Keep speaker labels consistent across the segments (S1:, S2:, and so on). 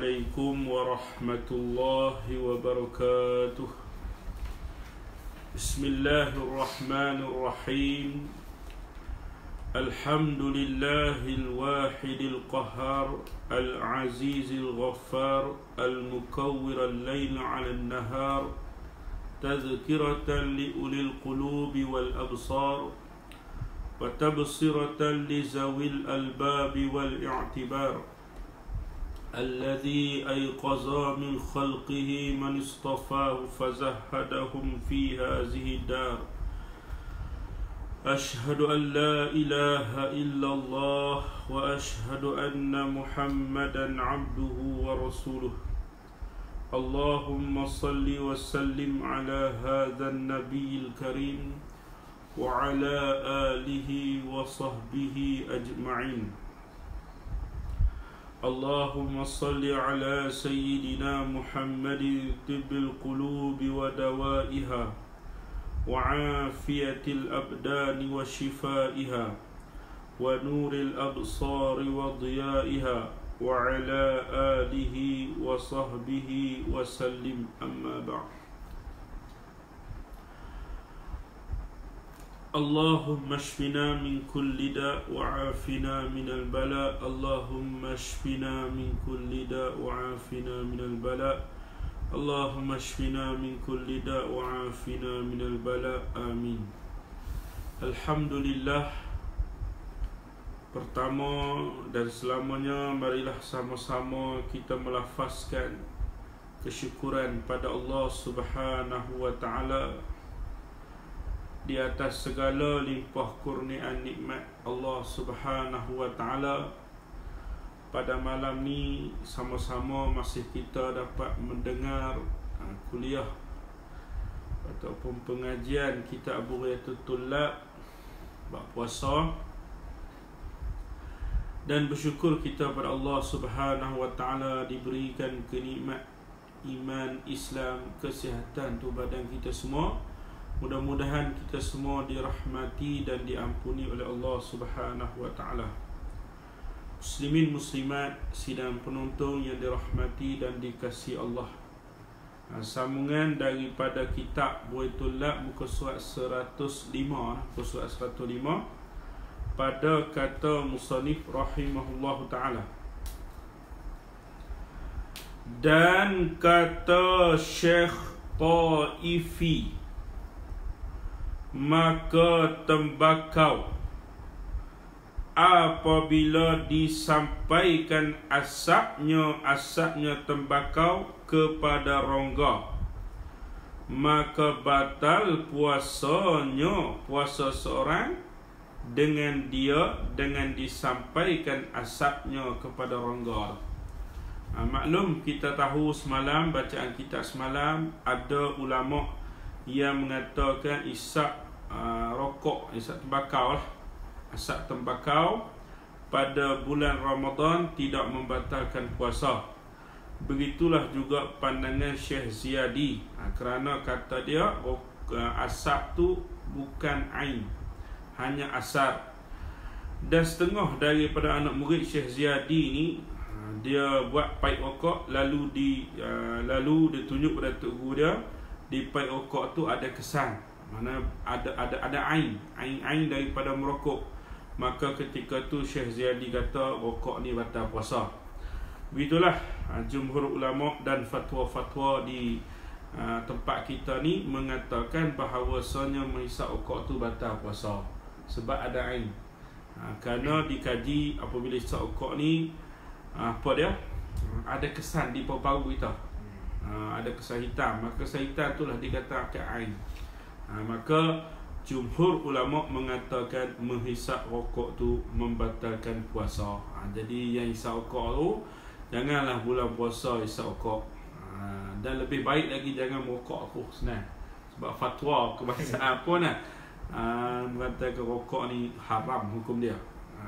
S1: عليكم ورحمة الله وبركاته. بسم الله الرحمن الرحيم. الحمد لله الواحد القهار العزيز الغفار المكور الليل على النهار تذكرة لأولي القلوب والأبصار وتبصرة لذوي الألباب والاعتبار الذي أيقظ من خلقه من اصطفاه فزهدهم في هذه الدار. أشهد أن لا إله إلا الله وأشهد أن محمدا عبده ورسوله. اللهم صل وسلم على هذا النبي الكريم وعلى آله وصحبه أجمعين. اللهم صل على سيدنا محمد طب القلوب ودوائها وعافية الأبدان وشفائها ونور الأبصار وضيائها وعلى آله وصحبه وسلم. أما بعد. اللهم اشفنا من كل داء وعافنا من البلاء. اللهم اشفنا من كل داء وعافنا من البلاء. اللهم اشفنا من كل داء وعافنا من البلاء. آمين. Alhamdulillah. Pertama dan selamanya, marilah sama-sama kita melafazkan kesyukuran pada Allah Subhanahu wa ta'ala di atas segala limpah kurniaan nikmat Allah Subhanahu wa ta'ala. Pada malam ni sama-sama masih kita dapat mendengar kuliah ataupun pengajian kitab Bughayatul Tullab bab puasa, dan bersyukur kita pada Allah Subhanahu wa ta'ala diberikan kenikmat iman, Islam, kesihatan tu badan kita semua. Mudah-mudahan kita semua dirahmati dan diampuni oleh Allah Subhanahu wa ta'ala. Muslimin muslimat sidang penonton yang dirahmati dan dikasihi Allah. Sambungan daripada kitab Bughayatul Tullab muka surat 105, muka surat 105, pada kata musannif rahimahullahu ta'ala. Dan kata Syekh Taifi, maka tembakau apabila disampaikan asapnya tembakau kepada rongga, maka batal puasa seorang dengan disampaikan asapnya kepada rongga. Maklum, kita tahu semalam bacaan kita semalam ada ulama yang mengatakan isap rokok, isap tembakau lah, asap tembakau pada bulan Ramadan tidak membatalkan puasa. Begitulah juga pandangan Syekh Ziyadi, kerana kata dia asap tu bukan ain, hanya asar. Dan setengah daripada anak murid Syekh Ziyadi ni, dia buat paip rokok, lalu ditunjuk pada tok guru dia, di paip rokok tu ada kesan, mana ada ain daripada merokok. Maka ketika tu Syekh Ziyadi kata rokok ni batal puasa. Begitulah jumhur ulama dan fatwa-fatwa di tempat kita ni mengatakan bahawasanya menghisap rokok tu batal puasa sebab ada ain. Kerana dikaji apabila hisap rokok ni ada kesan di paru-paru kita, ada kesan hitam, maka kesan hitam itulah dikatakan ain. Maka jumhur ulama mengatakan menghisap rokok tu membatalkan puasa. Jadi yang hisap rokok tu janganlah bulan puasa hisap rokok. Dan lebih baik lagi jangan merokok tu senang. Sebab fatwa kebangsaan pun mengatakan rokok ni haram hukum dia.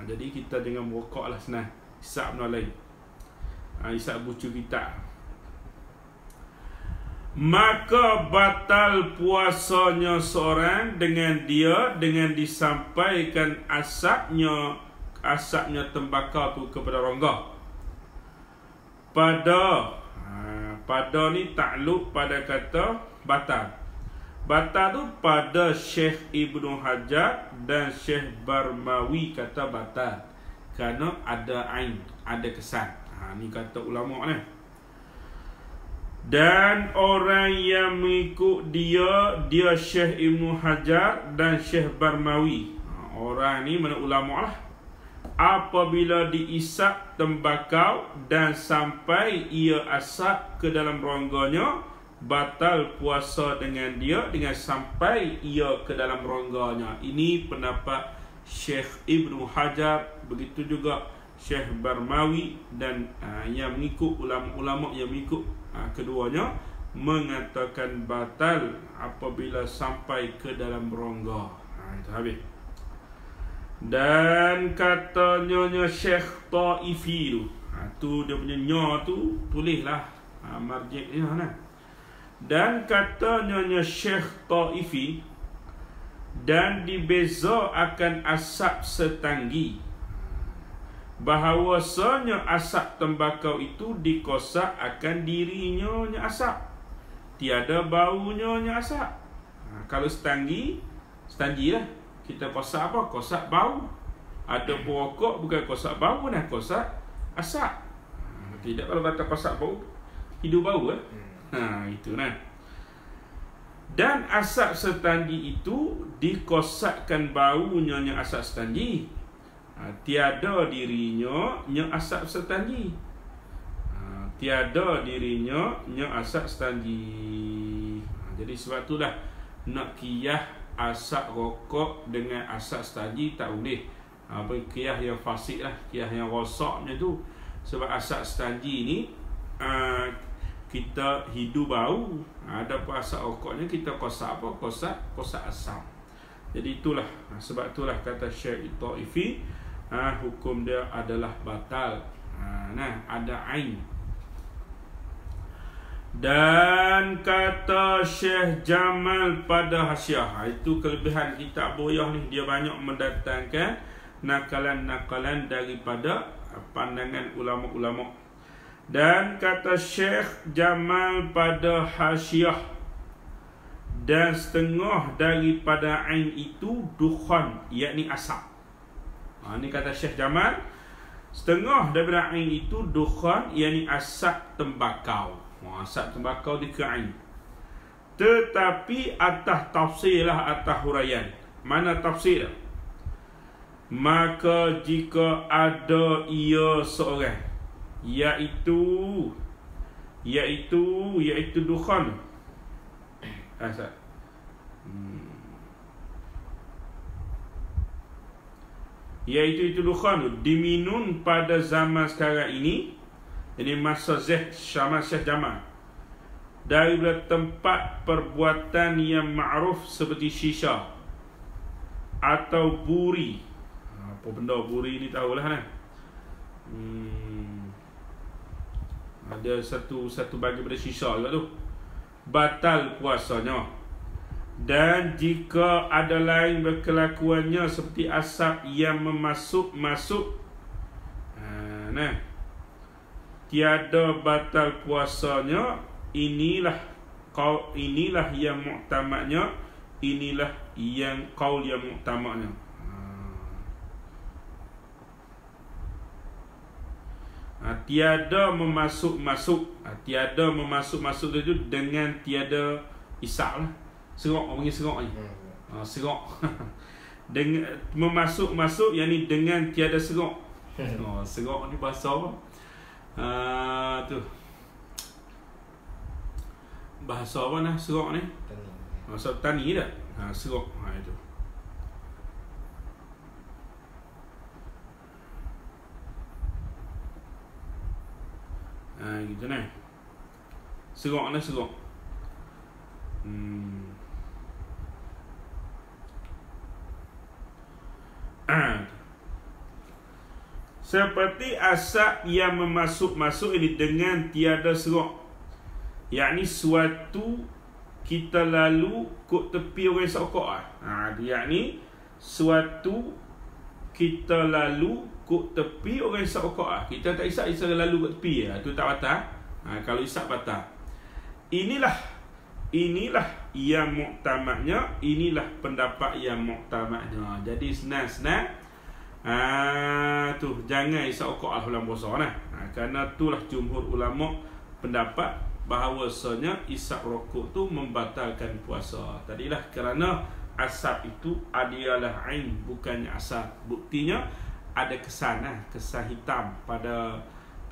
S1: Jadi kita jangan merokok lah, senang. Hisap benda lain, hisap bucu kita. Maka batal puasanya seorang dengan disampaikan asapnya tembakau tu kepada rongga. pada ni takluk pada kata batal. Batal tu pada Syekh Ibnu Hajar dan Syekh Barmawi kata batal kerana ada ain, ada kesan. Ni kata ulama ni. Dan orang yang mengikut dia Syekh Ibnu Hajar dan Syekh Barmawi. Orang ni mana ulama lah. Apabila diisap tembakau dan sampai ia asap ke dalam rongganya, batal puasa dengan dia dengan sampai ia ke dalam rongganya. Ini pendapat Syekh Ibnu Hajar, begitu juga Syekh Barmawi dan yang mengikut ulama-ulama yang mengikut keduanya mengatakan batal apabila sampai ke dalam rongga. Itu habis. Dan katanya Syekh Taifi tu dia punya nya tu tulislah marjik dia nah. Dan katanya Syekh Taifi dan dibeza akan asap setanggi, bahawasanya asap tembakau itu dikosak akan dirinya nya asap, tiada baunya nya asap. Kalau setanggi lah kita kosak apa? Kosak bau. Ada pokok bukan kosak bau dah, kosak asap. Tidak kalau kata kosak bau, hidup bau itu nah. Dan asap setanggi itu dikosakkan baunya nya asap setanggi. Tiada dirinya nya asap setanggi. Tiada dirinya nya asap setanggi. Jadi sebab itulah nak kiyah asap rokok dengan asap setanggi tak boleh. Kiyah yang fasik lah, kiyah yang rosaknya tu. Sebab asap setanggi ni kita hidu bau. Ada pun asap rokoknya kita kosak apa? Kosak asam. Jadi itulah, sebab itulah kata Syekh Taifi, hukum dia adalah batal. Ada ain. Dan kata Syekh Jamal pada Hasyiah, itu kelebihan kitab Buyah ni, dia banyak mendatangkan nakalan-nakalan daripada pandangan ulama-ulama. Dan kata Syekh Jamal pada Hasyiah, dan setengah daripada ain itu dukhan, yakni asap. Ini kata Syekh Jamal, setengah daripada ain itu dukhan, yakni asap tembakau. Asap tembakau dikira ain. Tetapi atas tafsir lah, atas huraian. Mana tafsir? Maka jika ada ia seorang, iaitu dukhan, asap. Iaitu dukhan diminum pada zaman sekarang ini. Ini masa zaman Syekh Jamal, daripada tempat perbuatan yang ma'ruf seperti shisha atau buri. Apa benda buri ni tahulah kan. Ada satu bagi pada shisha juga tu. Batal puasanya. Dan jika ada lain berkelakuannya seperti asap yang masuk-masuk, tiada batal puasanya. Inilah yang muktamadnya, inilah yang qaul yang muktamadnya. Tiada memasuk-masuk. Tiada memasuk-masuk itu dengan tiada isap lah. Serok, orang panggil serok ni. Serok. Dengan memasuk-masuk, yang ni dengan tiada serok. Serok ni bahasa apa? Tu bahasa apa nah serok ni? Tani. Bahasa tani dah. Serok. Itu. Gitu nah. Serok nah serok. Seperti asap yang memasuk-masuk ini dengan tiada serok, yakni suatu kita lalu kok tepi orang sokok yakni suatu kita lalu kok tepi orang isap rokok kita tak isap lalu kat tepi tu tak batal. Kalau isap batal. Inilah yang muktamadnya, inilah pendapat yang muktamadnya. Jadi senang-senang tu jangan isap rokok bulan puasa kerana itulah jumhur ulama pendapat bahawasanya isap rokok tu membatalkan puasa. Tadilah kerana asap itu adalah ain, bukannya asap. Buktinya ada kesan hitam pada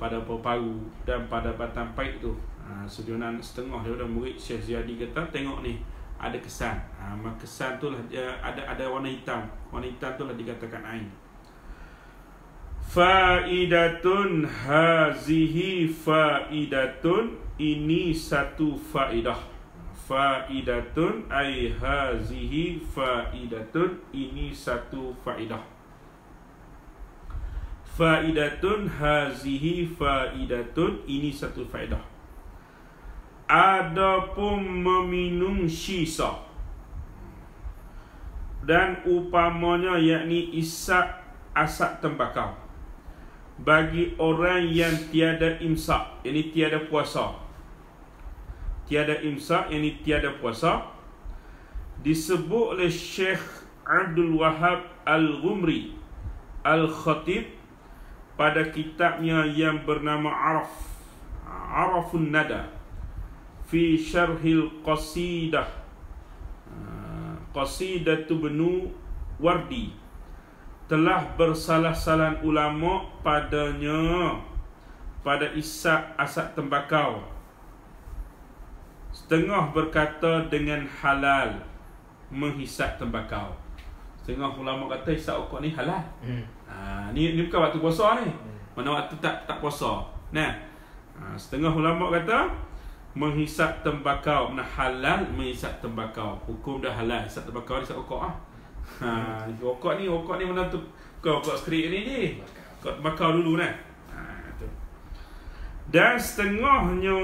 S1: paru-paru dan pada batang paip tu. Sujunan setengah daripada murid Syekh Ziyadi kata tengok ni ada kesan. Kesan tu lah ada warna hitam. Warna hitam tu lah dikatakan ain. Faidatun hazihi faidatun, ini satu faedah. Faidatun ai hazihi faidatun, ini satu faedah. Faidatun hazihi faidatun, ini satu faedah. Adapun meminum shisha dan upamanya, yakni isap asap tembakau, bagi orang yang tiada imsak, yakni tiada puasa. Tiada imsak, yakni tiada puasa, disebut oleh Syekh Abdul Wahab Al-Ghumri Al-Khatib pada kitabnya yang bernama Arafun Nada fi Syarhil Qasidah, Qasidatu Benu Wardi. Telah bersalah-salah ulama padanya, pada isap asap tembakau. Setengah berkata dengan halal menghisap tembakau. Setengah ulama kata isap rokok ni halal. Ni bukan waktu puasa ni. Mana waktu tak puasa. Setengah ulama kata menghisap tembakau, halal menghisap tembakau. Hukum dah halal hisap tembakau, hisap rokok rokok ni mana tu kau buat skrik ni je. Kau tembakau dulu tu. Dan setengahnya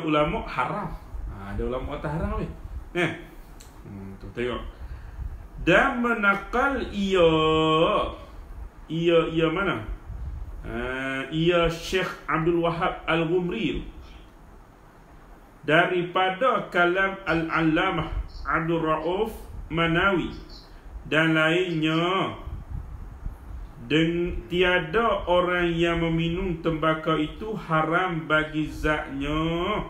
S1: ulama haram. Ada ulama kata haram weh. Tu tengok. Dan menakal ia mana? Ia Syekh Abdul Wahab Al-Ghumri daripada kalam Al-Allamah Abdul Rauf Manawi dan lainnya, dan tiada orang yang meminum tembakau itu haram bagi zatnya.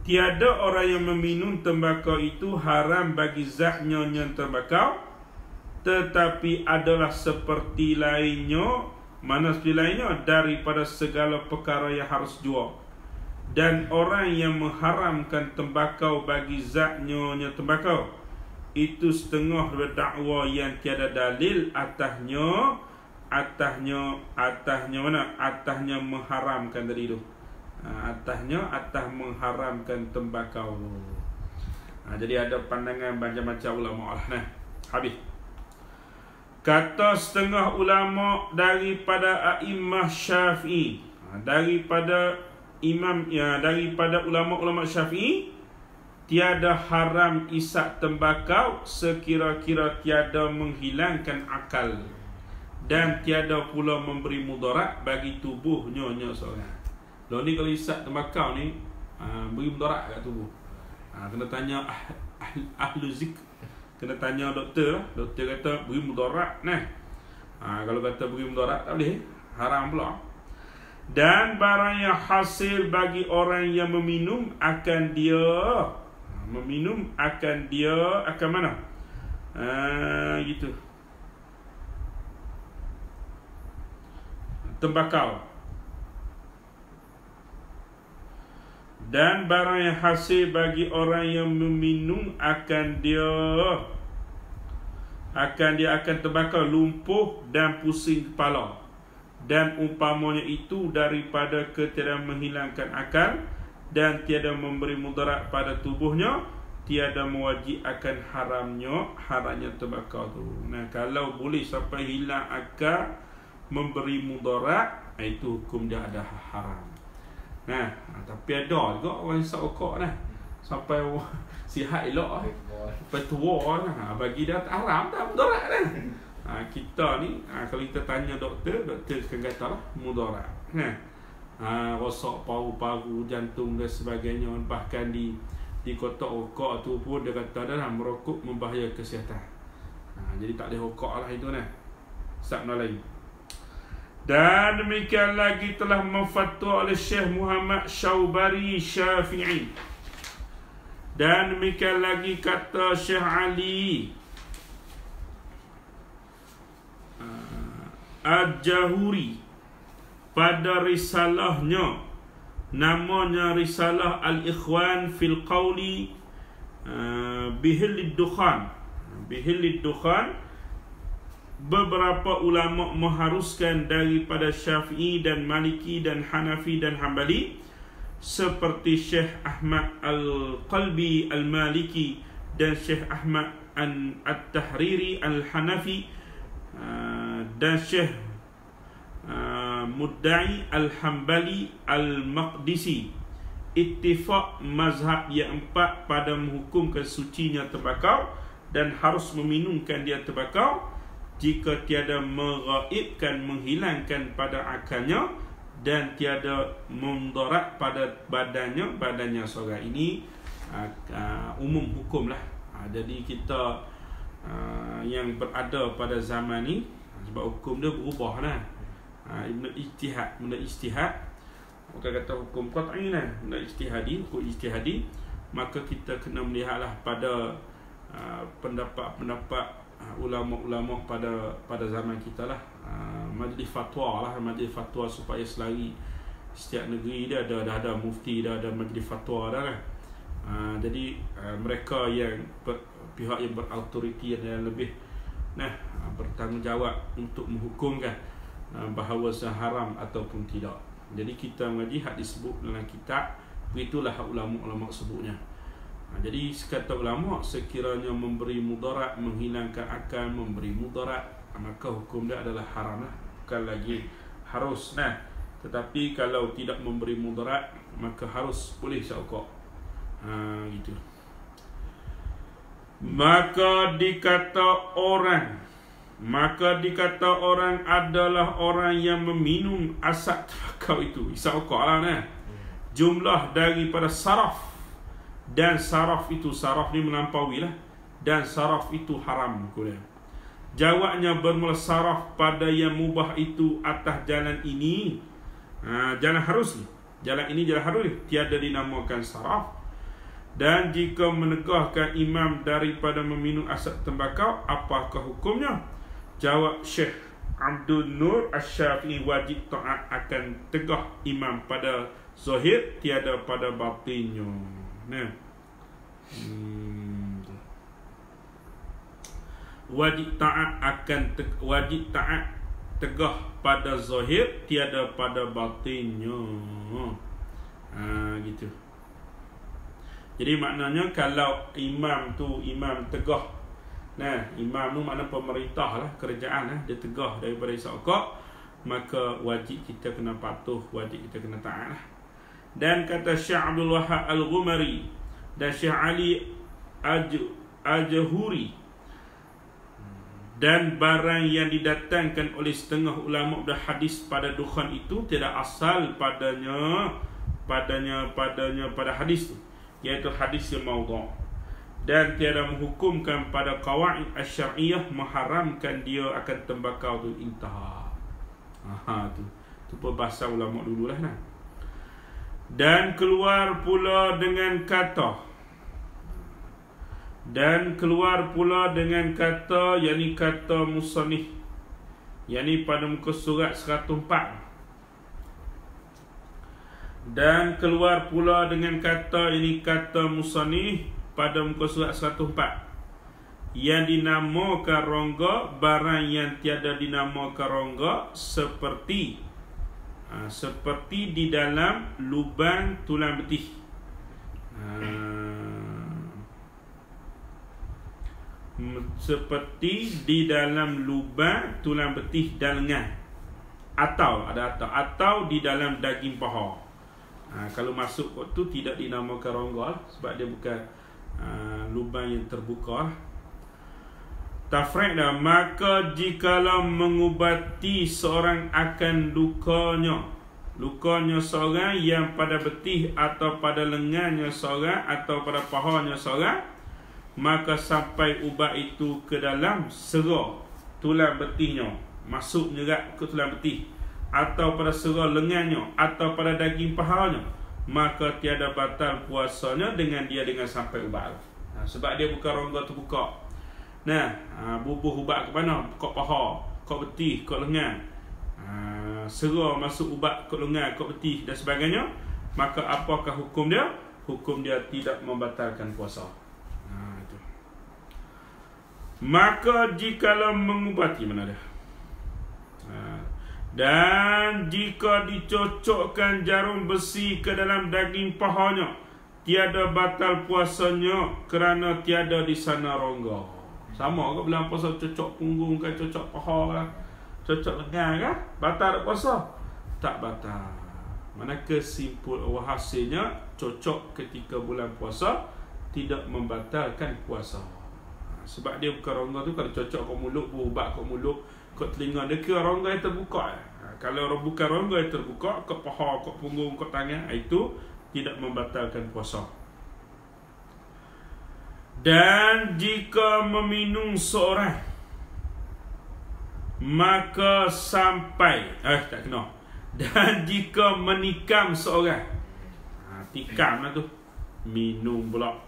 S1: Tiada orang yang meminum tembakau itu haram bagi zatnya yang tembakau, tetapi adalah seperti lainnya. Mana seperti lainnya? Daripada segala perkara yang harus jual. Dan orang yang mengharamkan tembakau bagi zatnya tembakau, itu setengah berdakwa yang tiada dalil atasnya mana? Atasnya mengharamkan tadi tu. Atas mengharamkan tembakau. Jadi ada pandangan macam-macam ulama lah. Habis. Kata setengah ulama daripada a'immah Syafi'i, daripada ulama-ulama Syafi'i, tiada haram isap tembakau sekira-kira tiada menghilangkan akal dan tiada pula memberi mudarat bagi tubuhnya seorang. Lalu ni kalau isap tembakau ni beri mudarat kat tubuh. Kena tanya ahlu zikr, kena tanya doktor lah. Doktor kata beri mudarat kalau kata beri mudarat tak boleh, haram pula. Dan barang yang hasil bagi orang yang meminum akan dia akan mana? Gitu. Tembakau. Dan barang yang hasil bagi orang yang meminum akan tembakau, lumpuh dan pusing kepala. Dan umpamanya itu daripada ketiadaan menghilangkan akal dan tiada memberi mudarat pada tubuhnya, tiada mewajib akan haramnya tembakau tu. Kalau boleh sampai hilang akal, memberi mudarat, itu hukum dia ada haram. Tapi ada juga orang isap rokok sampai sihat elok, sampai tua bagi dia tak haram, tak mudarat Kita ni kalau kita tanya doktor akan kata lah mudarat. Rosak paru-paru, jantung dan sebagainya. Bahkan di kotak rokok tu pun dia kata dah merokok membahayakan kesihatan. Jadi tak boleh rokok lah itu nah. Sabna lain. Dan demikian lagi telah memfatwa oleh Syekh Muhammad Syaubari Syafi'i. Dan demikian lagi kata Syekh Ali Al-Jahuri pada risalahnya, namanya Risalah Al-Ikhwan fil Qawli Bihillid Dukhan. Bihillid Dukhan, beberapa ulama mengharuskan daripada Syafi'i dan Maliki dan Hanafi dan Hambali, seperti Syekh Ahmad Al-Qalbi Al-Maliki dan Syekh Ahmad At-Tahriri Al-Hanafi dan Syekh Mudda'i Al-Hambali Al-Maqdisi. Ittifaq mazhab yang empat pada menghukumkan sucinya tembakau dan harus meminumkan dia tembakau jika tiada menggaibkan, menghilangkan pada akalnya dan tiada mudarat pada badannya seorang. Ini umum hukum lah. Jadi kita yang berada pada zaman ni, sebab hukum dia berubah lah. Benda ijtihad, bukan kata hukum qat'i lah, benda hukum ijtihadi, maka kita kena melihatlah pada pendapat ulama-ulama pada zaman kita lah. Majlis fatwa lah, majlis fatwa supaya selari setiap negeri dia ada mufti, dah ada majlis fatwa dah lah. Jadi mereka yang pihak yang berautoriti dan lebih bertanggungjawab untuk menghukumkan bahawa haram ataupun tidak. Jadi kita mengaji hak disebut dalam kitab, begitulah hak ulama-ulama sebutnya. Jadi sekata ulama, sekiranya memberi mudarat, menghilangkan akal, memberi mudarat, maka hukum dia adalah haram lah, bukan lagi harus. Tetapi kalau tidak memberi mudarat, maka harus boleh syauqah. Gitu. Maka dikata orang adalah orang yang meminum asap tembakau itu, syauqah lah jumlah daripada saraf. Dan saraf ni melampaui lah, dan saraf itu haram. Jawabnya bermula saraf pada yang mubah itu atas jalan ini, jalan harus ni, jalan ini jalan harus, tiada dinamakan saraf. Dan jika menegahkan imam daripada meminum asap tembakau, apakah hukumnya? Jawab Syekh Abdul Nur Asy-Syafi'i, wajib taat akan tegah imam pada zahir, tiada pada batinnya. Wajib taat tegah pada zahir, tiada pada batinnya. Gitu. Jadi maknanya kalau imam tegah, imam tu makna pemerintah lah, kerajaan lah, dia tegah daripada syauqah, maka wajib kita kena patuh, wajib kita kena taat lah. Dan kata Syekh Abdul Wahab Al-Ghumari dan Syekh Ali Al-Jahuri, dan barang yang didatangkan oleh setengah ulama pada hadis pada dukhan itu tidak asal padanya pada hadis itu, iaitu hadis yang maudhu', dan tiada menghukumkan pada qawaid asy-syar'iyyah mengharamkan dia akan tembakau tu. Intah. Tu perbahasan ulama dululah. Dan keluar pula dengan kata, yakni kata musannif, yakni pada muka surat 104. Dan keluar pula dengan kata, ini kata musannif pada muka surat 104, yang dinamakan rongga, barang yang tiada dinamakan rongga, seperti di dalam lubang tulang betih. Seperti di dalam lubang tulang betih dan lengan, atau di dalam daging paha. Kalau masuk waktu tidak dinamakan rongga, sebab dia bukan lubang yang terbuka. Tafriq dah. Maka jikalau mengubati seorang akan lukanya seorang yang pada betih atau pada lengannya seorang atau pada pahanya seorang, maka sampai ubat itu ke dalam sera tulang betihnya, masuk nyerat ke tulang betih, atau pada sera lengannya atau pada daging pahanya, maka tiada batal puasanya dengan sampai ubat. Sebab dia bukan rongga terbuka. Bubuh ubat ke mana? Kok paha, kok betih, kok lengan. Sera masuk ubat ke lengan, ke betih dan sebagainya, maka apakah hukum dia? Hukum dia tidak membatalkan puasa. Itu. Maka jikalau mengubati, mana dia? Dan jika dicocokkan jarum besi ke dalam daging pahanya, tiada batal puasanya kerana tiada di sana rongga. Sama ke bilang puasa cocok punggung ke, cocok paha ke, cocok lengan ke, batal tak puasa? Tak batal. Manakah simpul hasilnya cocok ketika bulan puasa tidak membatalkan puasa. Sebab dia bukan rongga tu, kalau cocok kat mulut, berubat kat mulut, kat telinga, dia kira rongga yang terbuka. Kalau bukan rongga yang terbuka, kat paha, kat punggung, kat tangan, itu tidak membatalkan puasa. Dan jika meminum seorang, maka sampai tak kena. Dan jika menikam seorang, tikam lah tu, minum pula.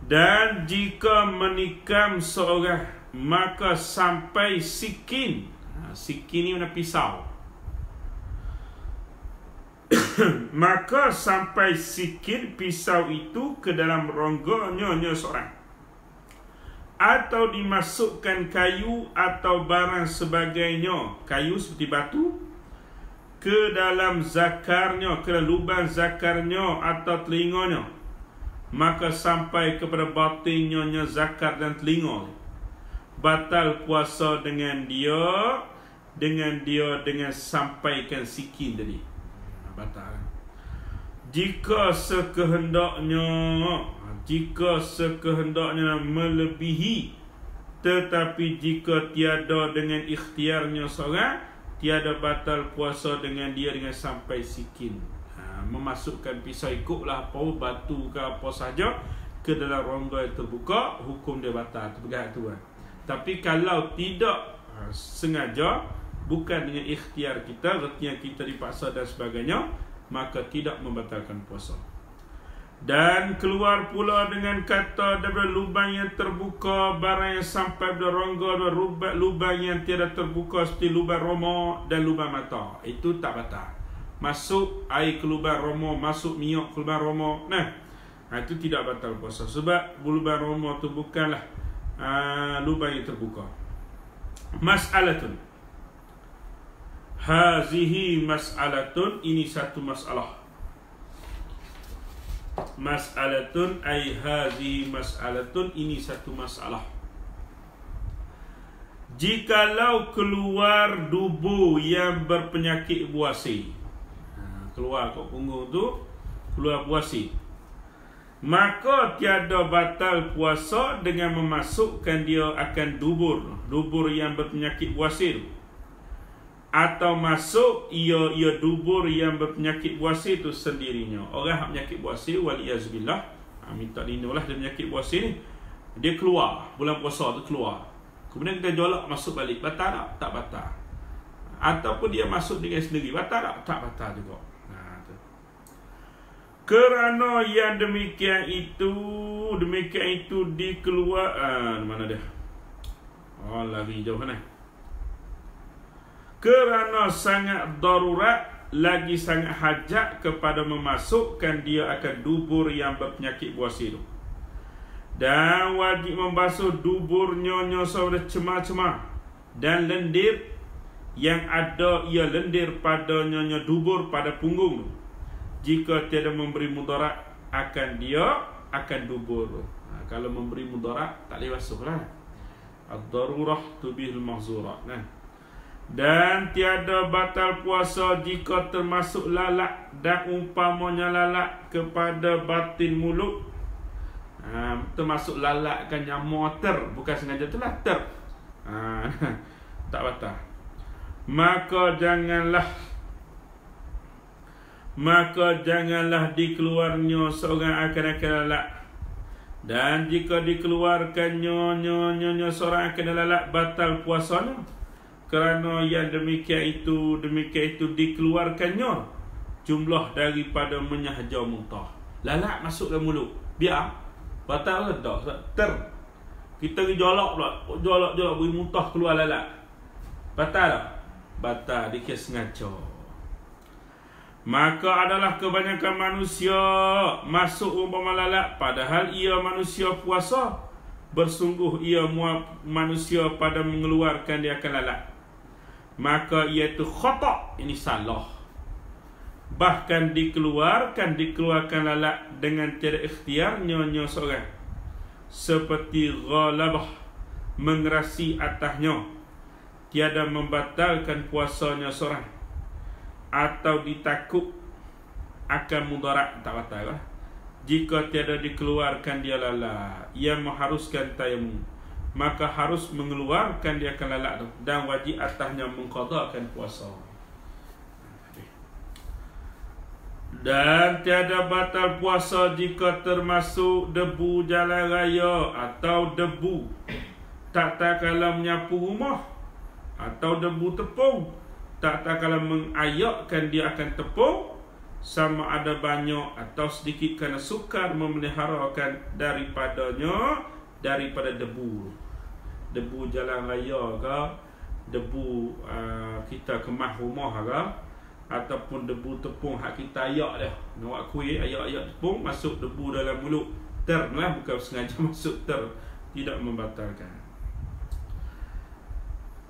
S1: Dan jika menikam seorang, maka sampai sikin. Sikin ni mana pisau. Maka sampai sikin pisau itu ke dalam rongganya seorang, atau dimasukkan kayu atau barang sebagainya, kayu seperti batu, ke dalam zakarnya, ke dalam lubang zakarnya atau telinganya, maka sampai kepada batinnya zakar dan telinga, batal puasa dengan sampaikan sikin tadi. Batal. Jika sekehendaknya melebihi, tetapi jika tiada dengan ikhtiarnya seorang, tiada batal puasa dengan sampai sikin. Memasukkan pisau, ikutlah apa batu ke apa saja ke dalam rongga yang terbuka, hukum dia batal. Terpegang tu kan. Tapi kalau tidak sengaja, bukan dengan ikhtiar kita, artinya kita dipaksa dan sebagainya, maka tidak membatalkan puasa. Dan keluar pula dengan kata daripada lubang yang terbuka, barang yang sampai pada rongga, lubang yang tiada terbuka seperti lubang roma dan lubang mata, itu tak batal. Masuk air ke lubang roma, masuk minyak ke lubang roma, itu tidak batal puasa. Sebab lubang roma itu bukanlah lubang yang terbuka. Mas'alatun, hazihi mas'alatun, ini satu masalah. Mas'alatun ay hazihi mas'alatun, ini satu masalah. Jikalau keluar dubur yang berpenyakit buasi, keluar kat punggung tu, keluar buasi, maka tiada batal puasa dengan memasukkan dia akan dubur yang berpenyakit buasi tu, atau masuk ia dubur yang berpenyakit buasi itu sendirinya. Orang yang penyakit buasi, waliyazubillah, minta lindunglah dari penyakit buasi ni, dia keluar bulan puasa tu, keluar, kemudian kita jolak masuk balik, batal tak batal. Ataupun dia masuk dengan sendiri, batal tak batal juga. Kerana yang demikian itu dikeluar, mana dia? Lari jauh kan? Kerana sangat darurat, lagi sangat hajat kepada memasukkan dia akan dubur yang berpenyakit buasi itu. Dan wajib membasuh duburnya saudara cemar-cemar dan lendir yang ada ia lendir pada nyonya dubur pada punggung. Jika tiada memberi mudarat akan dia akan dubur. Kalau memberi mudarat tak boleh basuhlah. Ad-darurah tubihul mahzurat. Dan tiada batal puasa jika termasuk lalak dan umpamanya lalak kepada batin mulut. Termasuk lalatkan nyamuk bukan sengaja tu lah tak batal. Maka janganlah dikeluarnya seorang akan lalat. Dan jika dikeluarkannya seorang akan lalat, batal puasanya. Kerana yang demikian itu dikeluarkannya jumlah daripada menyahja muntah. Lalat masuk dalam mulut, biar batal ke tak? Kita jolok beri muntah keluar lalat, batal tak? Batal, dikira sengaja. Maka adalah kebanyakan manusia masuk umpama lalat, padahal ia manusia puasa. Bersungguh ia manusia pada mengeluarkan dia akan lalat, maka iaitu khata', ini salah. Bahkan dikeluarkan lalat dengan tiada ikhtiar nyonya seorang, seperti ghalabah, mengerasi atasnya, tiada membatalkan puasanya seorang, atau ditakut akan mudarat, tak batal lah. Jika tiada dikeluarkan dia lalat yang mengharuskan tayamum, maka harus mengeluarkan dia akan lalat tu, dan wajib atasnya mengqadakan puasa. Dan tiada batal puasa jika termasuk debu jalan raya, atau debu tak kala menyapu rumah, atau debu tepung tak kala mengayakkan dia akan tepung, sama ada banyak atau sedikit, kerana sukar memeliharakan daripada debu jalan raya ke, debu kita kemas rumah ke, ataupun debu tepung hak kita ayak dah, nak buat kuih ayak tepung, masuk debu dalam mulut, terlah, bukan sengaja masuk tidak membatalkan.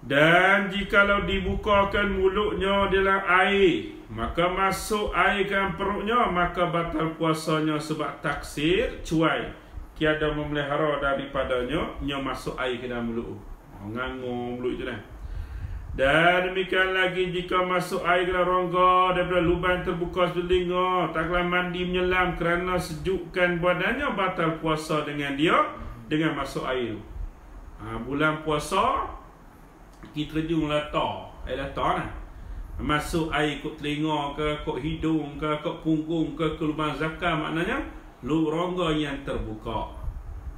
S1: Dan jikalau dibukakan mulutnya dalam air, maka masuk air ke perutnya, maka batal puasanya, sebab taksir, cuai, tiada memelihara daripadanya, masuk air ke dalam mulut, ngangung mulut je dah. Dan demikian lagi jika masuk air ke dalam rongga daripada lubang terbuka telinga, taklah mandi menyelam kerana sejukkan badannya, batal puasa dengan masuk air. Bulan puasa kita terjun air latar lah. Masuk air kot telinga ke, kot hidung ke, kot punggung ke lubang zakar, maknanya rongga yang terbuka.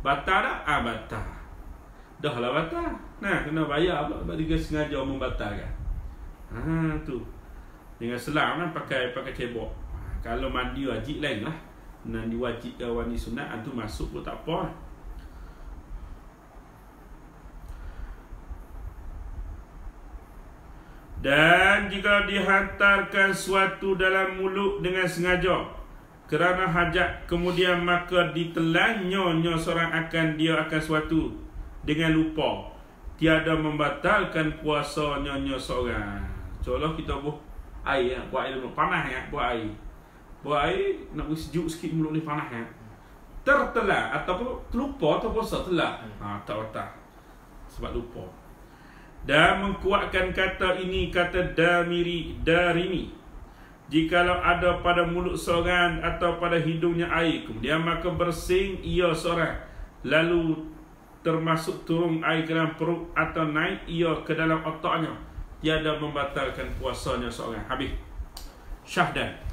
S1: Batal tak? Batal. Dah lah batal. Kena bayar pula sebab dia sengaja membatalkan. Tu. Dengan selang lah, pakai cebok. Kalau mandi wajib lain lah. Mandi wajib ke mandi sunat, tu masuk pun tak apa lah. Dan jika dihantarkan suatu dalam mulut dengan sengaja kerana hajat, kemudian maka ditelannya seorang akan suatu dengan lupa, tiada membatalkan puasa nyonya seorang. Contoh kita buat air panas ya, buat air nak beri sejuk sikit mulut ni panas ya, tertelan ataupun terlupa atau puasa telah, tak batal sebab lupa. Dan menguatkan kata ini kata Darimi, jikalau ada pada mulut seorang atau pada hidungnya air, kemudian maka bersing ia seorang, lalu termasuk turun air ke dalam perut atau naik ia ke dalam otaknya, tiada membatalkan puasanya seorang. Habis. Syahdan.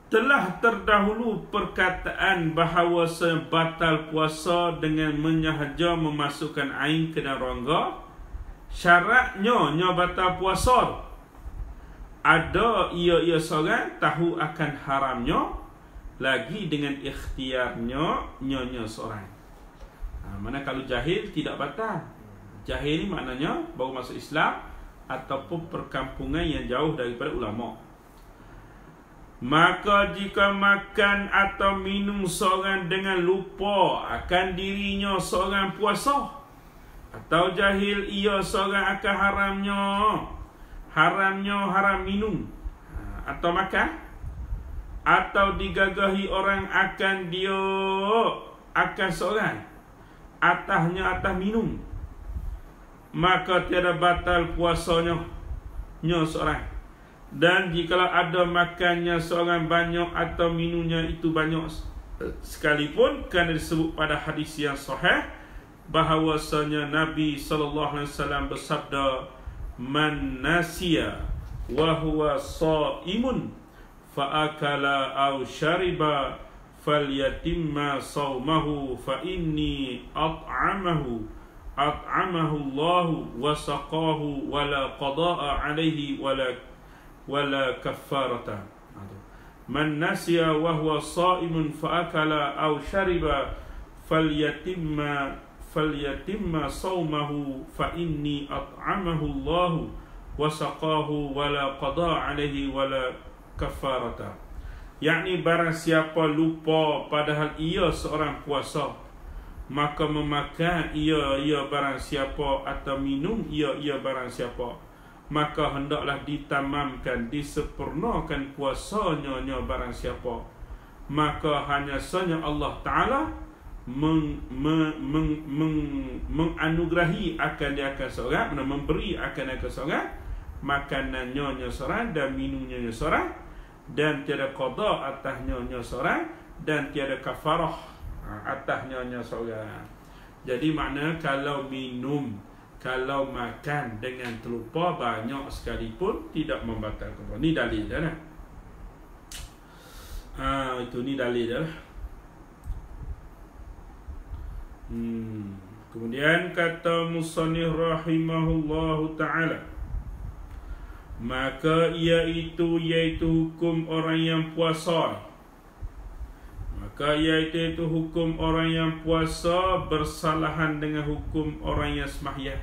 S1: Telah terdahulu perkataan bahawa batal puasa dengan menyahaja memasukkan air ke dalam rongga. Syaratnya batal puasa, ada ia seorang tahu akan haramnya, lagi dengan ikhtiarnya nyonya seorang. Mana kalau jahil tidak batal. Jahil ni maknanya baru masuk Islam ataupun perkampungan yang jauh daripada ulama. Maka jika makan atau minum seorang dengan lupa akan dirinya seorang puasa, atau jahil ia seorang akan haram minum atau makan, atau digagahi orang akan seorang atas minum, maka tiada batal puasanya seorang. Dan jikalau ada makannya seorang banyak atau minumnya itu banyak, sekalipun kerana disebut pada hadis yang sahih bahawasanya Nabi SAW bersabda, man nasiya wa huwa shaimun fa akala aw syariba falyatimma saumahu fa inni at'amahu Allahu wa saqahu wala qada'a alaihi wala kaffarata. Man nasiya wa huwa shaimun fa akala aw syariba falyatimma saumahu fa inni at'amahu Allahu wa saqahu wala qada'a alaihi wala kaffarata. Yakni barang siapa lupa padahal ia seorang puasa, maka memakan ia barang siapa atau minum ia barang siapa, maka hendaklah ditamamkan, disempurnakan puasanya barang siapa, maka hanya sahaja Allah Ta'ala menganugerahi akan dia akan seorang, memberi akan dia seorang makanannya seorang dan minumnya seorang, dan tiada qada atasnya seorang, dan tiada kafarah atasnya seorang. Jadi makna kalau minum, kalau makan dengan terlupa banyak sekalipun tidak membatalkan. Ni dalil dah lah. Itu ni dalil dah lah. Kemudian kata musannif rahimahullahu ta'ala, maka iaitu hukum orang yang puasa. Maka iaitu hukum orang yang puasa bersalahan dengan hukum orang yang sembahyang,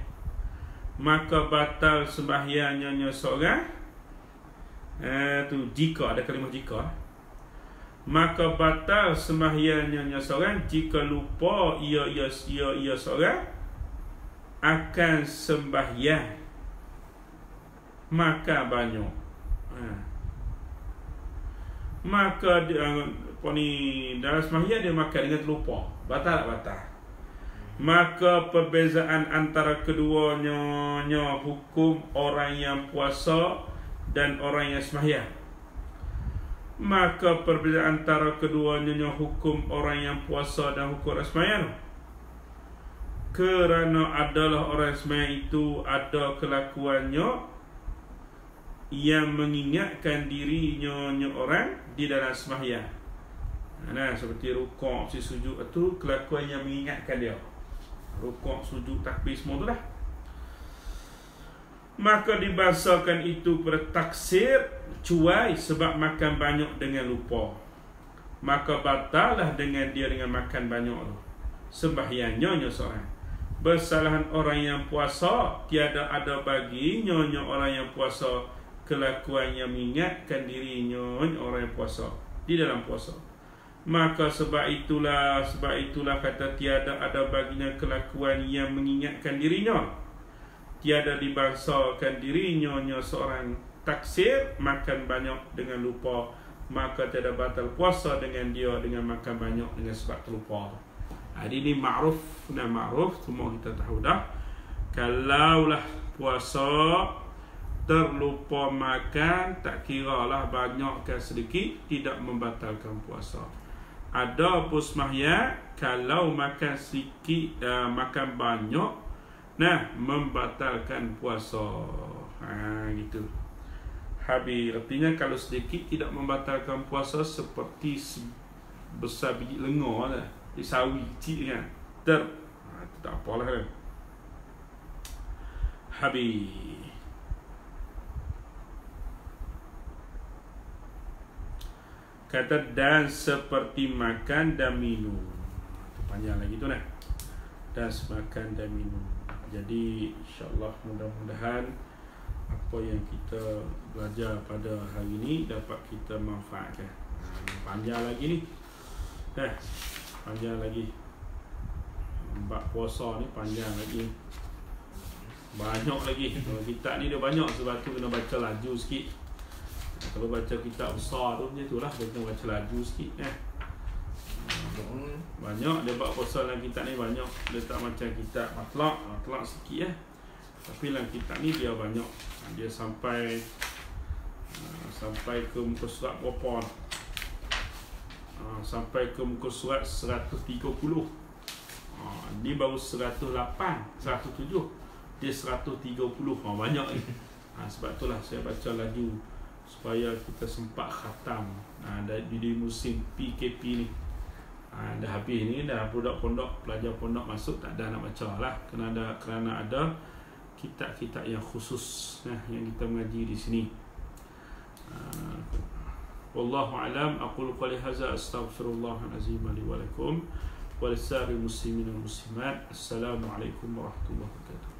S1: maka batal sembahyangnya seorang. Tu jika ada kalimah jika, maka batal sembahyangnya seorang jika lupa ia seorang akan sembahyang makan banyak. Maka dalam sembahyang dia makan dengan terlupa, batal tak batal? Maka perbezaan antara keduanya hukum orang yang puasa dan orang yang sembahyang. Maka perbezaan antara keduanya hukum orang yang puasa dan hukum orang sembahyang, kerana adalah orang sembahyang itu ada kelakuannya yang mengingatkan dirinya orang di dalam sembahyang. Seperti rukuk, sujud, itu kelakuan yang mengingatkan dia. Rukuk, sujud, takbir, semua tu dah. Maka dibahasakan itu bertaksir cuai sebab makan banyak dengan lupa, maka batallah dengan dia dengan makan banyak tu sembahyangnya seorang. Bersalahan orang yang puasa, tiada ada baginya orang yang puasa kelakuan yang mengingatkan dirinya orang yang puasa di dalam puasa. Maka sebab itulah kata tiada ada baginya kelakuan yang mengingatkan dirinya, tiada dibangsakan dirinya seorang taksir makan banyak dengan lupa, maka tiada batal puasa dengan dia dengan makan banyak dengan sebab terlupa. Jadi ini ma'ruf semua kita tahu dah. Kalaulah puasa terlupa makan, tak kiralah banyak ke sedikit, tidak membatalkan puasa. Ada pun sembahyang, kalau makan sikit, makan banyak, membatalkan puasa. Gitu. Habis, artinya kalau sedikit tidak membatalkan puasa, seperti besar biji lengar lah, di sawi kecil kan. Tak apalah kan. Habis. Kata dan seperti makan dan minum. Panjang lagi tu dan makan dan minum. Jadi insyaAllah mudah-mudahan apa yang kita belajar pada hari ini dapat kita manfaatkan. Panjang lagi ni. Panjang lagi. Bab puasa ni panjang lagi. Banyak lagi. Kitab ni dia banyak, sebab tu kena baca laju sikit. Kalau baca kitab besar tu macam tu lah, dia kena baca laju sikit. Banyak dia buat puasa dalam kitab ni banyak. Dia tak macam kitab matlak sikit tapi dalam kitab ni dia banyak. Dia sampai ke muka surat berapa sampai ke muka surat 130. Dia baru 108, 107, dia 130. Banyak ni. Sebab itulah saya baca laju supaya kita sempat khatam di musim PKP ni. Dah habis ni, dah pondok-pondok, pelajar pondok masuk, tak ada nak baca lah, kerana ada kitab-kitab yang khusus yang kita mengaji di sini. Wallahu a'lam. Aqulu qali hadza, astaghfirullahal azim li wa lakum wa lisa'iril muslimin wal muslimat. Assalamualaikum warahmatullahi wabarakatuh.